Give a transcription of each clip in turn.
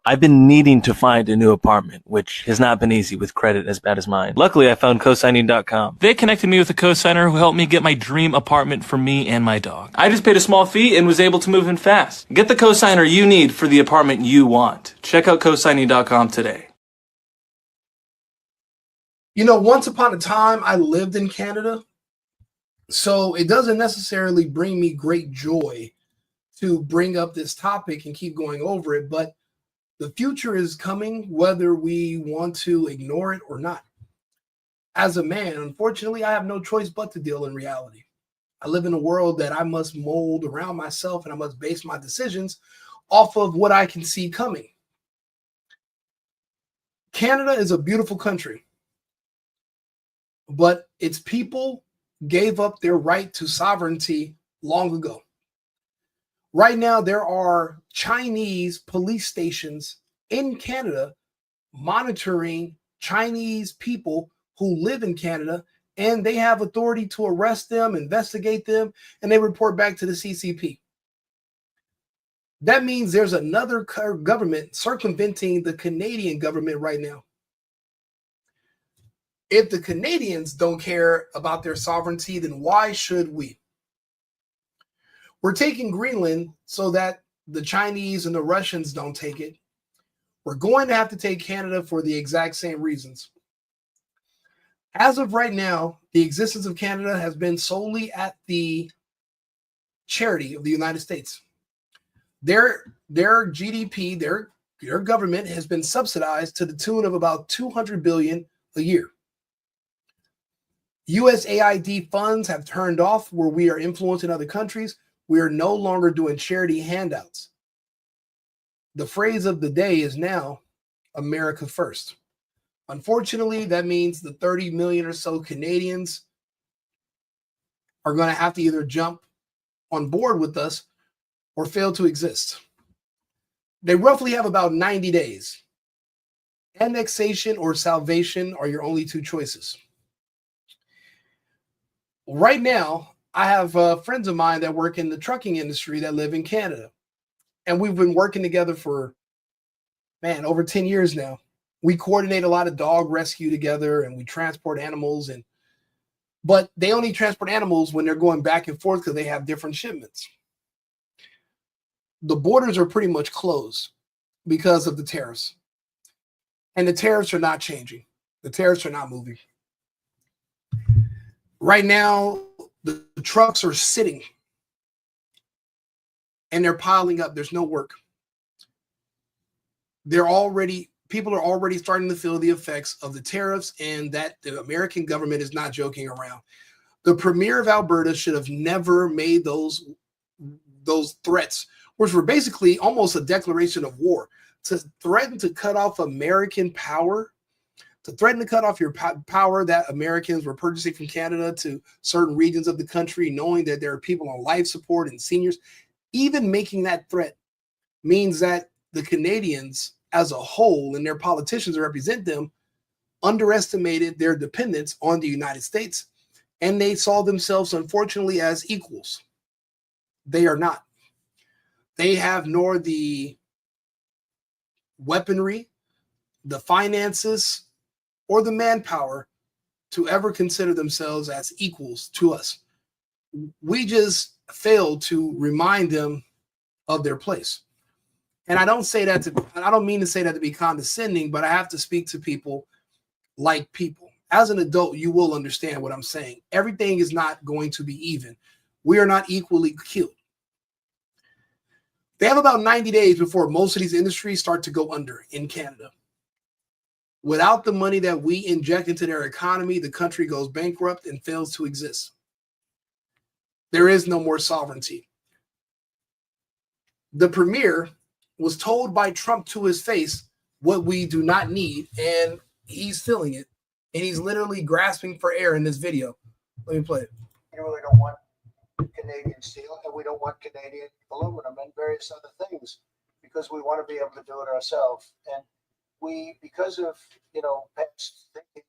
I've been needing to find a new apartment, which has not been easy with credit as bad as mine. Luckily, I found cosigning.com. They connected me with a cosigner who helped me get my dream apartment for me and my dog. I just paid a small fee and was able to move in fast. Get the cosigner you need for the apartment you want. Check out cosigning.com today. You know, once upon a time, I lived in Canada, so it doesn't necessarily bring me great joy to bring up this topic and keep going over it, but the future is coming whether we want to ignore it or not. As a man, unfortunately, I have no choice but to deal in reality. I live in a world that I must mold around myself, and I must base my decisions off of what I can see coming. Canada is a beautiful country, but its people gave up their right to sovereignty long ago. Right now, there are Chinese police stations in Canada monitoring Chinese people who live in Canada, and they have authority to arrest them, investigate them, and they report back to the CCP. That means there's another government circumventing the Canadian government right now. If the Canadians don't care about their sovereignty, then why should we? We're taking Greenland so that the Chinese and the Russians don't take it. We're going to have to take Canada for the exact same reasons. As of right now, the existence of Canada has been solely at the charity of the United States. Their GDP, their government has been subsidized to the tune of about $200 billion a year. USAID funds have turned off where we are influencing other countries. We are no longer doing charity handouts. The phrase of the day is now America first. Unfortunately, that means the 30 million or so Canadians are going to have to either jump on board with us or fail to exist. They roughly have about 90 days. Annexation or salvation are your only two choices. Right now, I have friends of mine that work in the trucking industry that live in Canada. And we've been working together for, over 10 years now. We coordinate a lot of dog rescue together, and we transport animals. But they only transport animals when they're going back and forth because they have different shipments. The borders are pretty much closed because of the tariffs. And the tariffs are not changing. The tariffs are not moving. Right now, the trucks are sitting and they're piling up. There's no work. People are already starting to feel the effects of the tariffs, and that the American government is not joking around. The premier of Alberta should have never made those threats, which were basically almost a declaration of war, to threaten to cut off American power, to threaten to cut off your power that Americans were purchasing from Canada to certain regions of the country, knowing that there are people on life support and seniors. Even making that threat means that the Canadians as a whole, and their politicians who represent them, underestimated their dependence on the United States, and they saw themselves, unfortunately, as equals. They are not. They have nor the weaponry, the finances, or the manpower to ever consider themselves as equals to us. We just failed to remind them of their place. And I don't mean to say that to be condescending, but I have to speak to people like people. As an adult, you will understand what I'm saying. Everything is not going to be even. We are not equally killed. They have about 90 days before most of these industries start to go under in Canada. Without the money that we inject into their economy, the country goes bankrupt and fails to exist. There is no more sovereignty. The premier was told by Trump to his face what we do not need, and he's feeling it. And he's literally grasping for air in this video. Let me play it. You really don't want Canadian steel, and we don't want Canadian aluminum and various other things because we want to be able to do it ourselves. And we, because of, past thinking,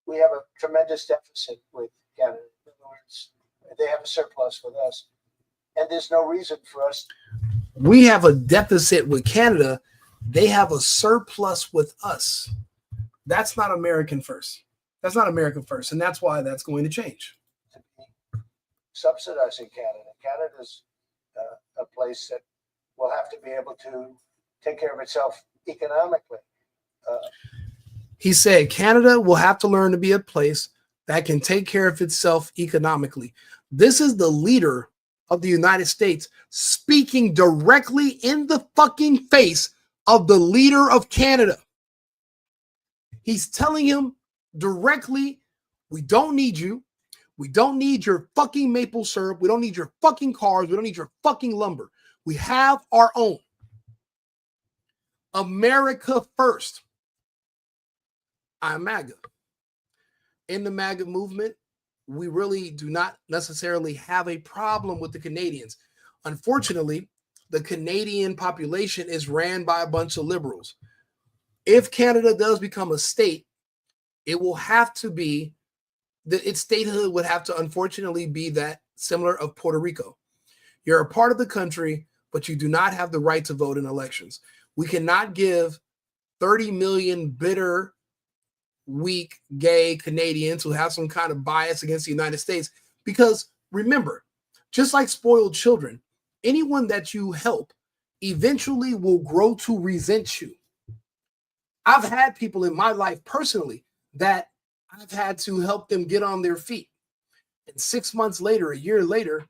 we have a tremendous deficit with Canada. In other words, they have a surplus with us, and there's no reason for us. We have a deficit with Canada, They have a surplus with us. That's not American first. That's not American first. And that's why that's going to change. Subsidizing Canada. Canada's a place that will have to be able to take care of itself economically. He said Canada will have to learn to be a place that can take care of itself economically. This is the leader of the United States speaking directly in the fucking face of the leader of Canada. He's telling him directly, we don't need you. We don't need your fucking maple syrup. We don't need your fucking cars. We don't need your fucking lumber. We have our own. America first. I'm MAGA. In the MAGA movement, we really do not necessarily have a problem with the Canadians. Unfortunately, the Canadian population is ran by a bunch of liberals. If Canada does become a state, it will have to be, its statehood would have to unfortunately be that similar of Puerto Rico. You're a part of the country, but you do not have the right to vote in elections. We cannot give 30 million bitter, weak, gay Canadians who have some kind of bias against the United States. Because remember, just like spoiled children, anyone that you help eventually will grow to resent you. I've had people in my life personally that I've had to help them get on their feet. And 6 months later, a year later,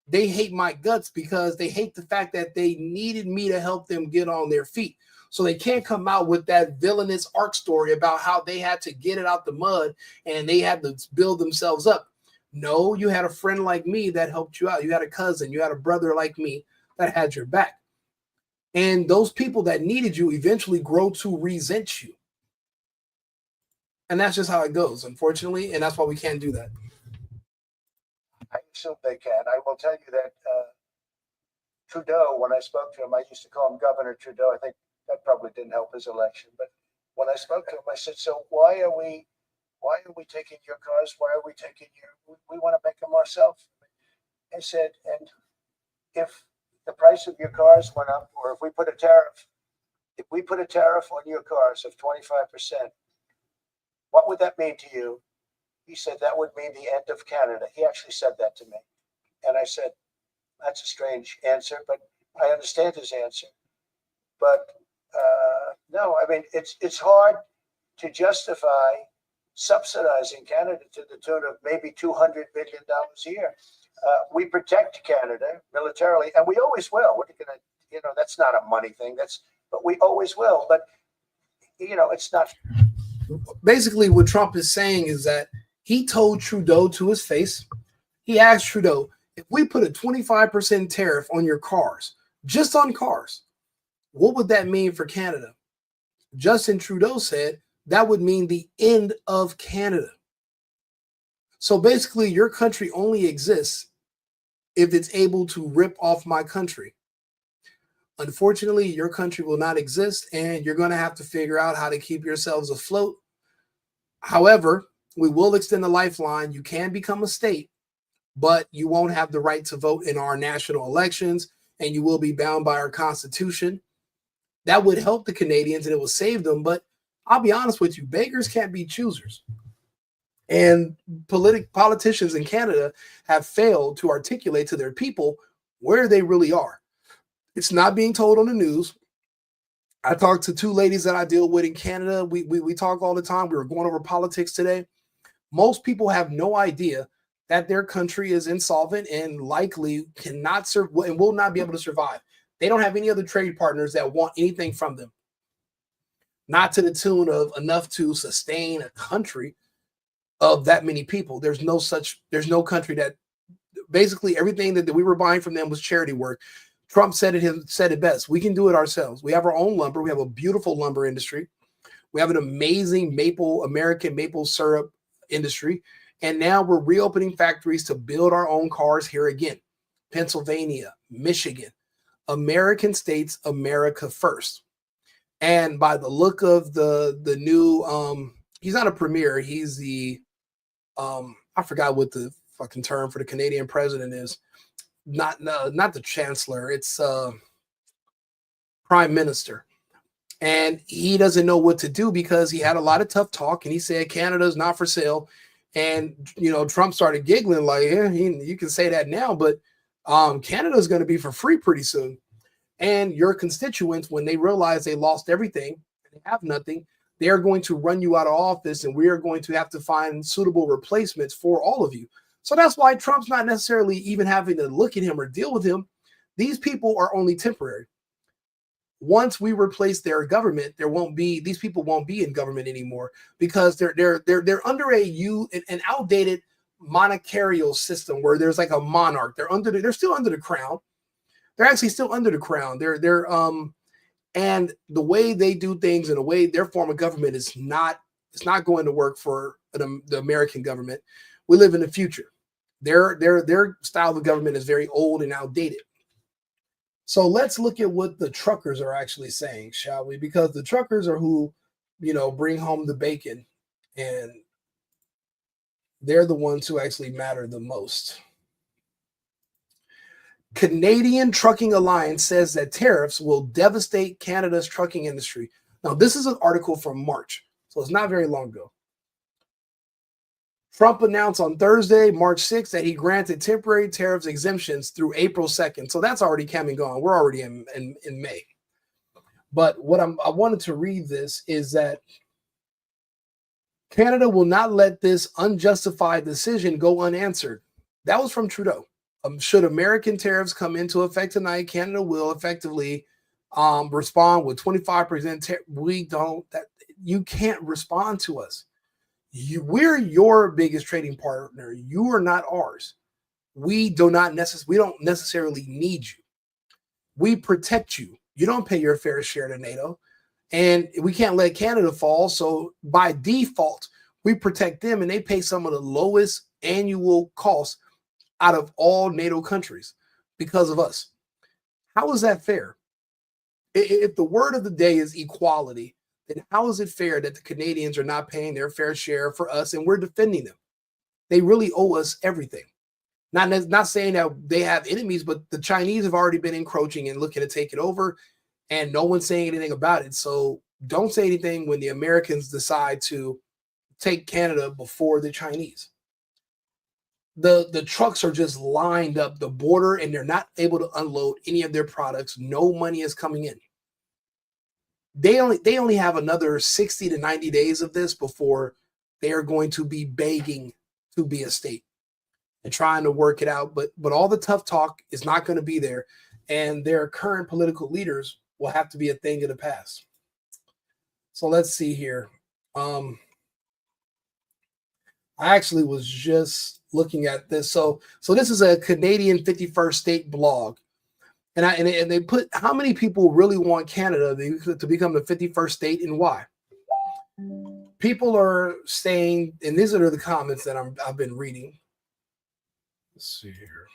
they hate my guts because they hate the fact that they needed me to help them get on their feet. So they can't come out with that villainous arc story about how they had to get it out the mud and they had to build themselves up. No, you had a friend like me that helped you out. You had a cousin, you had a brother like me that had your back. And those people that needed you eventually grow to resent you. And that's just how it goes, unfortunately. And that's why we can't do that. I assume they can. I will tell you that Trudeau, when I spoke to him, I used to call him Governor Trudeau. I think that probably didn't help his election. But when I spoke to him, I said, so why are we taking your cars? Why are we taking we want to make them ourselves. I said, and if the price of your cars went up, or if we put a tariff on your cars of 25%, what would that mean to you? He said, that would mean the end of Canada. He actually said that to me. And I said, that's a strange answer, but I understand his answer. But no, I mean, it's hard to justify subsidizing Canada to the tune of maybe $200 billion a year. We protect Canada militarily, and we always will. What are you gonna, that's not a money thing. But we always will. But it's not. Basically, what Trump is saying is that he told Trudeau to his face. He asked Trudeau, if we put a 25% tariff on your cars, just on cars, what would that mean for Canada? Justin Trudeau said that would mean the end of Canada. So basically, your country only exists if it's able to rip off my country. Unfortunately, your country will not exist, and you're going to have to figure out how to keep yourselves afloat. However, we will extend the lifeline. You can become a state, but you won't have the right to vote in our national elections, and you will be bound by our Constitution. That would help the Canadians, and it will save them. But I'll be honest with you, beggars can't be choosers. And politicians in Canada have failed to articulate to their people where they really are. It's not being told on the news. I talked to two ladies that I deal with in Canada. We talk all the time. We were going over politics today. Most people have no idea that their country is insolvent and likely cannot serve and will not be able to survive. They don't have any other trade partners that want anything from them. Not to the tune of enough to sustain a country of that many people. There's no country that basically everything that we were buying from them was charity work. Trump said it best. We can do it ourselves. We have our own lumber. We have a beautiful lumber industry. We have an amazing American maple syrup industry. And now we're reopening factories to build our own cars here again. Pennsylvania, Michigan, American states, America first. And by the look of the new, he's not a premier. He's the, I forgot what the fucking term for the Canadian president is. Not the chancellor. It's prime minister. And he doesn't know what to do because he had a lot of tough talk and he said Canada's not for sale. And, Trump started giggling like, yeah, you can say that now, but Canada's going to be for free pretty soon. And your constituents, when they realize they lost everything, they have nothing, they're going to run you out of office and we are going to have to find suitable replacements for all of you. So that's why Trump's not necessarily even having to look at him or deal with him. These people are only temporary. Once we replace their government, these people won't be in government anymore because they're under an outdated monarchical system where there's like a monarch. They're still under the crown. They're actually still under the crown. And the way they do things and the way their form of government it's not going to work for the American government. We live in the future. Their style of government is very old and outdated. So let's look at what the truckers are actually saying, shall we? Because the truckers are who, bring home the bacon, and they're the ones who actually matter the most. Canadian Trucking Alliance says that tariffs will devastate Canada's trucking industry. Now, this is an article from March, so it's not very long ago. Trump announced on Thursday, March 6th, that he granted temporary tariffs exemptions through April 2nd. So that's already come and gone. We're already in May. But what I wanted to read this is that Canada will not let this unjustified decision go unanswered. That was from Trudeau. Should American tariffs come into effect tonight, Canada will effectively respond with 25%. You can't respond to us. We're your biggest trading partner. You are not ours. We don't necessarily need you. We protect you. You don't pay your fair share to NATO. And we can't let Canada fall. So by default, we protect them and they pay some of the lowest annual costs out of all NATO countries because of us. How is that fair? If the word of the day is equality, then how is it fair that the Canadians are not paying their fair share for us and we're defending them? They really owe us everything. Not saying that they have enemies, but the Chinese have already been encroaching and looking to take it over, and no one's saying anything about it. So don't say anything when the Americans decide to take Canada before the Chinese. The trucks are just lined up the border and they're not able to unload any of their products. No money is coming in. They only have another 60 to 90 days of this before they are going to be begging to be a state and trying to work it out. But all the tough talk is not going to be there. And their current political leaders will have to be a thing of the past. So let's see here. I actually was just looking at this. So this is a Canadian 51st state blog. And they put how many people really want Canada to become the 51st state and why. People are saying, and these are the comments that I've been reading. Let's see here.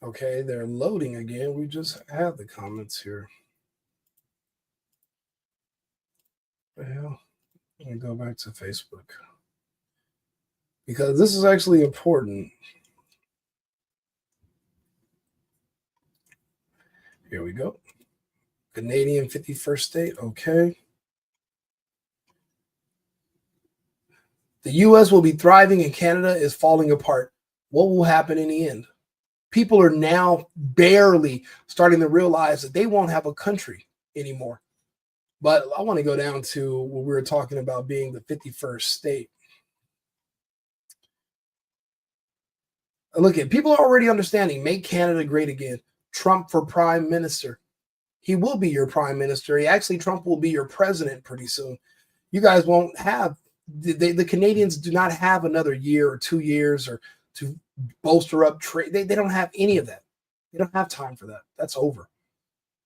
Okay, they're loading again. We just have the comments here. Well, let me go back to Facebook, because this is actually important. Here we go. Canadian 51st state. Okay. The U.S. will be thriving and Canada is falling apart. What will happen in the end? People are now barely starting to realize that they won't have a country anymore. But I want to go down to what we were talking about being the 51st state. Look at people are already understanding. Make Canada great again. Trump for prime minister. He will be your prime minister. Trump will be your president pretty soon. You guys won't have, the Canadians do not have another year or 2 years or to bolster up trade. They don't have any of that. They don't have time for that. That's over.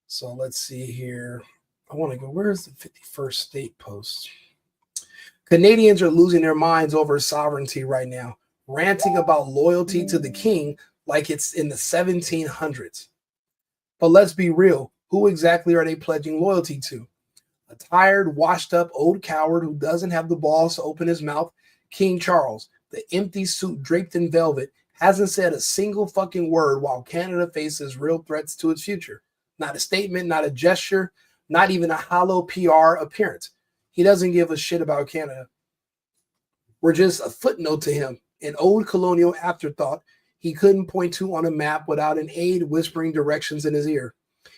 So let's see here. I want to go, where's the 51st state post? Canadians are losing their minds over sovereignty right now, ranting about loyalty to the king like it's in the 1700s. But let's be real. Who exactly are they pledging loyalty to? A tired, washed up old coward who doesn't have the balls to open his mouth, King Charles, the empty suit draped in velvet, hasn't said a single fucking word while Canada faces real threats to its future. Not a statement, not a gesture, not even a hollow PR appearance. He doesn't give a shit about Canada. We're just a footnote to him, an old colonial afterthought he couldn't point to on a map without an aide whispering directions in his ear.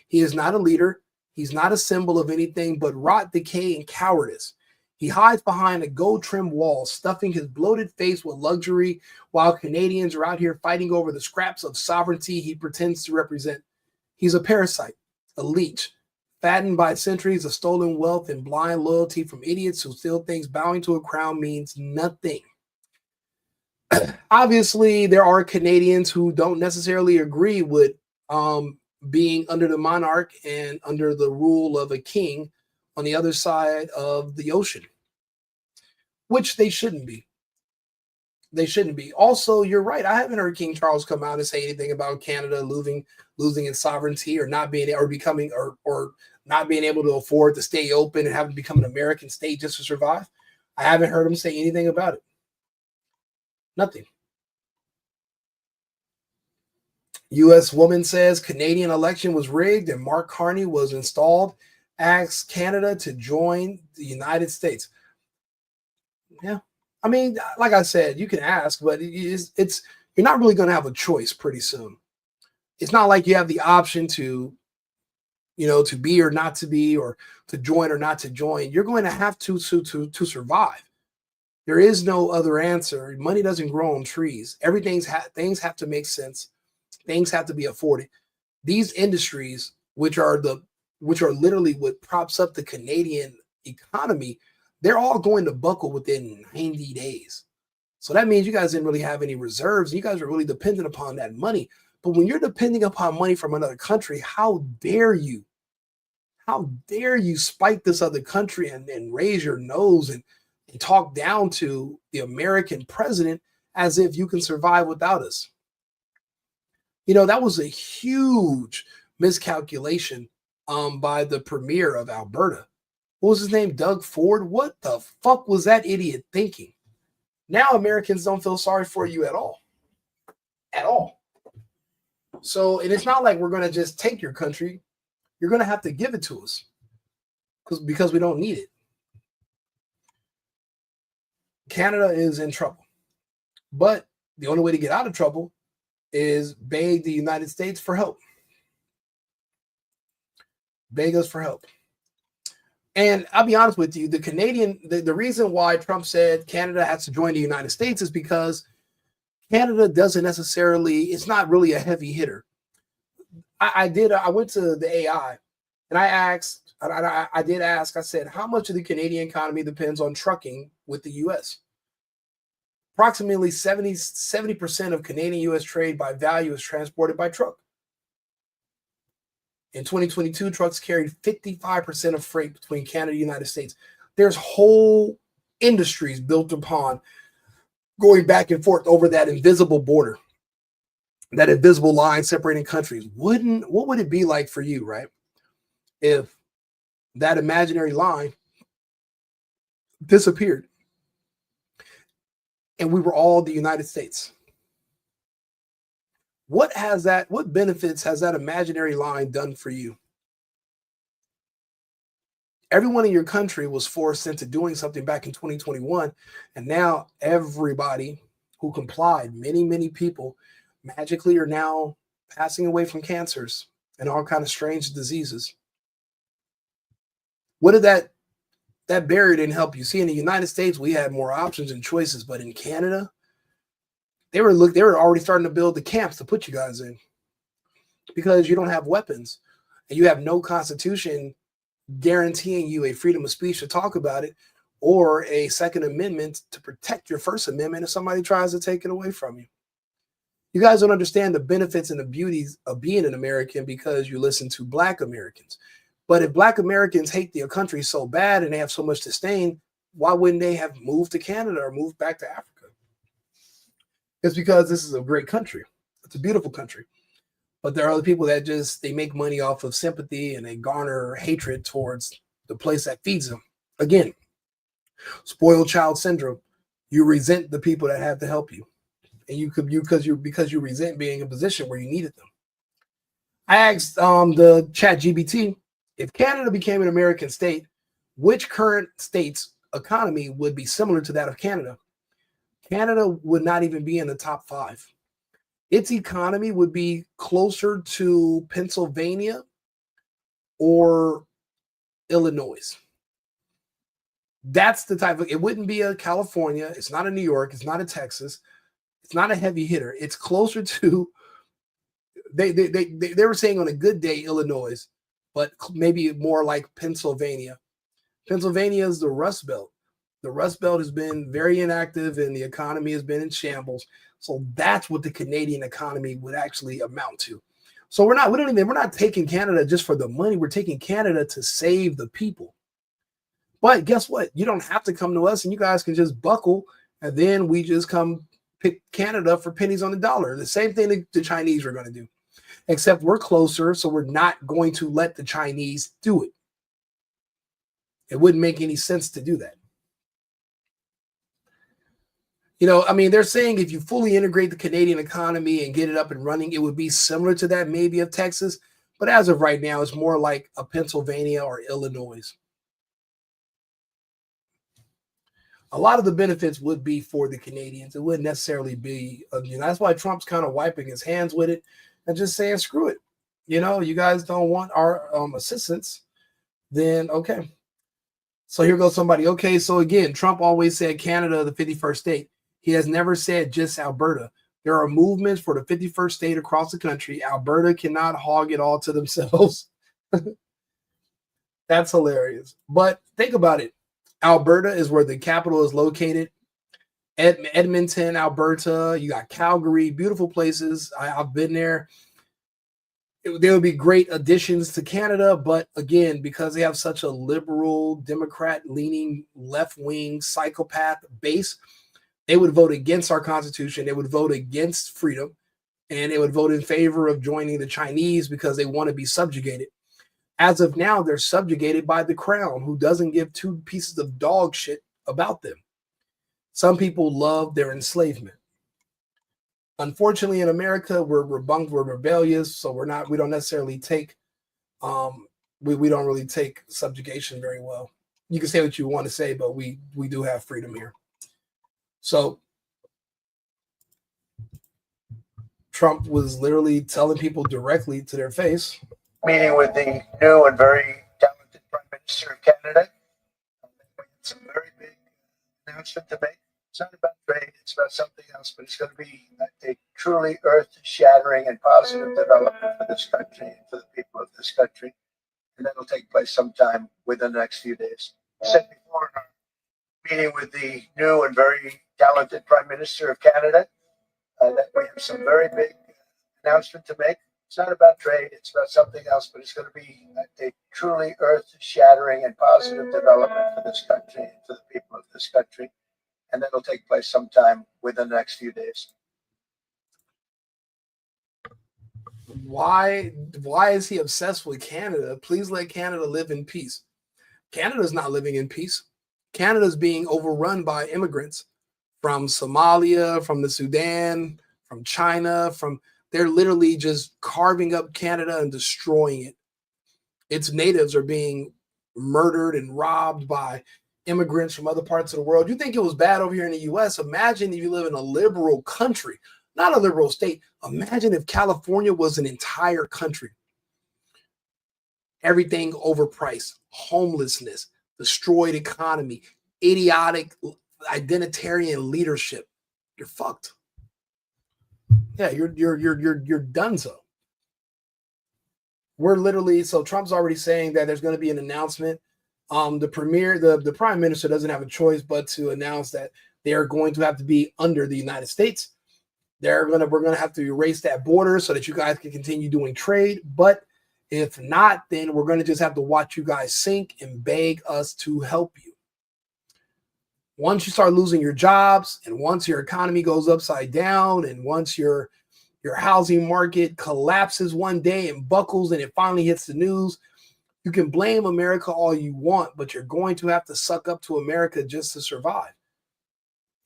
He is not a leader. He's not a symbol of anything but rot, decay, and cowardice. He hides behind a gold-trimmed wall, stuffing his bloated face with luxury, while Canadians are out here fighting over the scraps of sovereignty he pretends to represent. He's a parasite, a leech, fattened by centuries of stolen wealth and blind loyalty from idiots who still think bowing to a crown means nothing. Obviously, there are Canadians who don't necessarily agree with being under the monarch and under the rule of a king on the other side of the ocean, which they shouldn't be. They shouldn't be. Also, you're right. I haven't heard King Charles come out and say anything about Canada losing its sovereignty or not being or becoming or not being able to afford to stay open and having to become an American state just to survive. I haven't heard him say anything about it. Nothing. U.S. woman says Canadian election was rigged and Mark Carney was installed. Asks Canada to join the United States. Yeah. I mean, like I said, you can ask, but it's you're not really going to have a choice pretty soon. It's not like you have the option to, to be or not to be, or to join or not to join. You're going to have to survive. There is no other answer. Money doesn't grow on trees. Things have to make sense. Things have to be afforded. These industries, which are literally what props up the Canadian economy, they're all going to buckle within 90 days. So that means you guys didn't really have any reserves. You guys are really dependent upon that money. But when you're depending upon money from another country, how dare you? How dare you spite this other country and raise your nose and talk down to the American president as if you can survive without us? That was a huge miscalculation by the premier of Alberta. What was his name? Doug Ford? What the fuck was that idiot thinking? Now Americans don't feel sorry for you at all. At all. So, and it's not like we're going to just take your country. You're going to have to give it to us because we don't need it. Canada is in trouble. But the only way to get out of trouble is beg the United States for help. Beg us for help. And I'll be honest with you, the reason why Trump said Canada has to join the United States is because Canada doesn't necessarily, it's not really a heavy hitter. I went to the AI and I said, how much of the Canadian economy depends on trucking with the US? Approximately 70% of Canadian-US trade by value is transported by truck. In 2022, trucks carried 55% of freight between Canada and the United States. There's whole industries built upon going back and forth over that invisible border, that invisible line separating countries. What would it be like for you, right, if that imaginary line disappeared and we were all the United States? What benefits has that imaginary line done for you? Everyone in your country was forced into doing something back in 2021. And now everybody who complied, many, many people magically are now passing away from cancers and all kinds of strange diseases. What did that barrier didn't help you? See, in the United States, we had more options and choices, but in Canada, they were already starting to build the camps to put you guys in because you don't have weapons and you have no constitution guaranteeing you a freedom of speech to talk about it or a Second Amendment to protect your First Amendment if somebody tries to take it away from you. You guys don't understand the benefits and the beauties of being an American because you listen to Black Americans. But if Black Americans hate their country so bad and they have so much disdain, why wouldn't they have moved to Canada or moved back to Africa? It's because this is a great country. It's a beautiful country. But there are other people that they make money off of sympathy and they garner hatred towards the place that feeds them. Again, spoiled child syndrome. You resent the people that have to help you. and because you resent being in a position where you needed them. I asked the Chat GBT, if Canada became an American state, which current state's economy would be similar to that of Canada? Canada would not even be in the top 5. Its economy would be closer to Pennsylvania or Illinois. That's the type of, it wouldn't be a California. It's not a New York. It's not a Texas. It's not a heavy hitter. It's closer to, they were saying on a good day, Illinois, but maybe more like Pennsylvania. Pennsylvania is the Rust Belt. The Rust Belt has been very inactive and the economy has been in shambles. So that's what the Canadian economy would actually amount to. So we're not taking Canada just for the money. We're taking Canada to save the people. But guess what? You don't have to come to us, and you guys can just buckle, and then we just come pick Canada for pennies on the dollar. The same thing the Chinese are going to do, except we're closer, so we're not going to let the Chinese do it. It wouldn't make any sense to do that. They're saying if you fully integrate the Canadian economy and get it up and running, it would be similar to that maybe of Texas. But as of right now, it's more like a Pennsylvania or Illinois. A lot of the benefits would be for the Canadians. It wouldn't necessarily be, that's why Trump's kind of wiping his hands with it and just saying, screw it. You guys don't want our assistance, then okay. So here goes somebody. Okay, so again, Trump always said Canada, the 51st state. He has never said just Alberta. There are movements for the 51st state across the country. Alberta cannot hog it all to themselves. That's hilarious. But think about it. Alberta is where the capital is located. Edmonton, Alberta. You got Calgary, beautiful places. I've been there. There would be great additions to Canada, but again, because they have such a liberal, Democrat-leaning, left-wing, psychopath base, they would vote against our Constitution. They would vote against freedom, and they would vote in favor of joining the Chinese because they want to be subjugated. As of now, they're subjugated by the crown, who doesn't give 2 pieces of dog shit about them. Some people love their enslavement. Unfortunately, in America, we're rebellious, so we don't necessarily take, we don't really take subjugation very well. You can say what you want to say, but we do have freedom here. So Trump was literally telling people directly to their face. Meeting with the new and very talented Prime Minister of Canada. It's a very big announcement to make. It's not about trade, it's about something else, but it's going to be a truly earth-shattering and positive development for this country and for the people of this country. And that'll take place sometime within the next few days. I said before in our meeting with the new and very talented Prime Minister of Canada that we have some very big announcement to make. It's not about trade, it's about something else, but it's going to be a truly earth-shattering and positive development for this country and for the people of this country. And that'll take place sometime within the next few days. Why is he obsessed with Canada? Please let Canada live in peace. Canada's not living in peace. Canada's being overrun by immigrants from Somalia, from the Sudan, from China, they're literally just carving up Canada and destroying it. Its natives are being murdered and robbed by immigrants from other parts of the world. You think it was bad over here in the U.S.? Imagine if you live in a liberal country, not a liberal state. Imagine if California was an entire country. Everything overpriced, homelessness, destroyed economy, idiotic identitarian leadership. You're fucked. Yeah, you're donezo. We're literally, so Trump's already saying that there's going to be an announcement. The prime minister doesn't have a choice but to announce that they are going to have to be under the United States. We're going to have to erase that border so that you guys can continue doing trade. But if not, then we're going to just have to watch you guys sink and beg us to help you. Once you start losing your jobs, and once your economy goes upside down, and once your housing market collapses one day and buckles and it finally hits the news, you can blame America all you want, but you're going to have to suck up to America just to survive.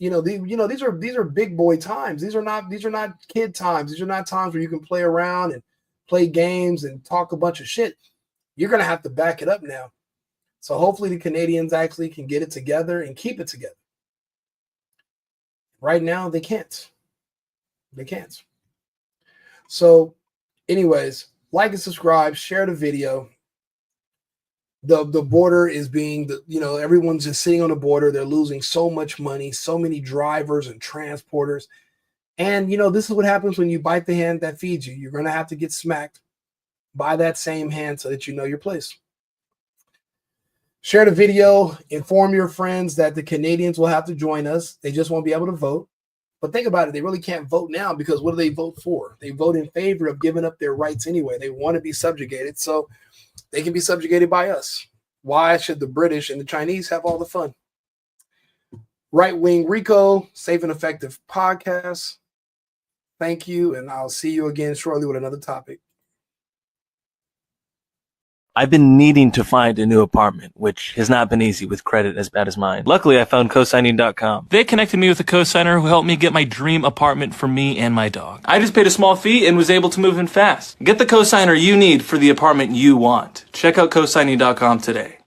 these are big boy times. These are not kid times. These are not times where you can play around and play games and talk a bunch of shit. You're going to have to back it up now. So hopefully the Canadians actually can get it together and keep it together. Right now, they can't. They can't. So anyways, like and subscribe, share the video. The border is being, everyone's just sitting on the border. They're losing so much money, so many drivers and transporters. And, this is what happens when you bite the hand that feeds you. You're going to have to get smacked by that same hand so that you know your place. Share the video. Inform your friends that the Canadians will have to join us. They just won't be able to vote. But think about it. They really can't vote now because what do they vote for? They vote in favor of giving up their rights anyway. They want to be subjugated. So they can be subjugated by us. Why should the British and the Chinese have all the fun? Right Wing Rico, Safe and Effective Podcast. Thank you, and I'll see you again shortly with another topic. I've been needing to find a new apartment, which has not been easy with credit as bad as mine. Luckily, I found cosigning.com. They connected me with a cosigner who helped me get my dream apartment for me and my dog. I just paid a small fee and was able to move in fast. Get the cosigner you need for the apartment you want. Check out cosigning.com today.